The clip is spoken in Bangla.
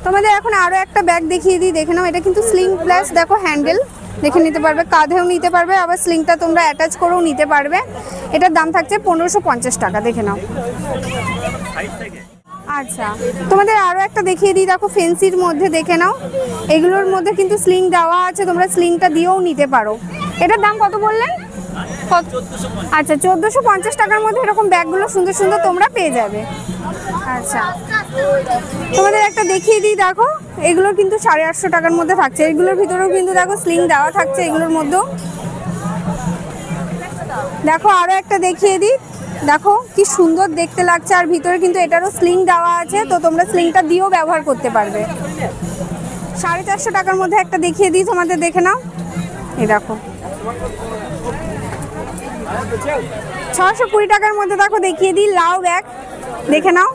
তোমাদের এখন আরো একটা ব্যাগ দেখিয়ে দিই, দেখে নাও। এটা কিন্তু স্লিং প্লাস দেখো হ্যান্ডেল, দেখে নিতে পারবে, কাঁধেও নিতে পারবে, আবার স্লিংটা তোমরা অ্যাটাচ করেও নিতে পারবে। এটার দাম থাকছে 1550 টাকা, দেখে নাও। আচ্ছা, তোমাদের আরো একটা দেখিয়ে দিই, দেখো ফেন্সির মধ্যে, দেখে নাও। এগুলোর মধ্যে কিন্তু স্লিং দেওয়া আছে, তোমরা স্লিংটা দিয়েও নিতে পারো। এটার দাম কত বললেন? আচ্ছা, 1450 টাকার মধ্যে এরকম ব্যাগগুলো সুন্দর সুন্দর তোমরা পেয়ে যাবে। আচ্ছা, তোমাদের একটা দেখিয়ে দিই, দেখো এগুলো কিন্তু 850 টাকার মধ্যে থাকছে। এগুলোর ভিতরেও কিন্তু দেখো স্লিং দেওয়া থাকছে, এগুলোর মধ্যেও। দেখো আরো একটা দেখিয়ে দিই, দেখো কি সুন্দর দেখতে লাগছে, আর ভিতরে কিন্তু এটারও স্লিং দেওয়া আছে, তো তোমরা স্লিংটা দিয়েও ব্যবহার করতে পারবে। 450 টাকার মধ্যে একটা দেখিয়ে দিই তোমাদের, দেখে নাও। এই দেখো 620 টাকার মধ্যে দেখো দেখিয়ে দিই লাউ ব্যাগ, দেখে নাও।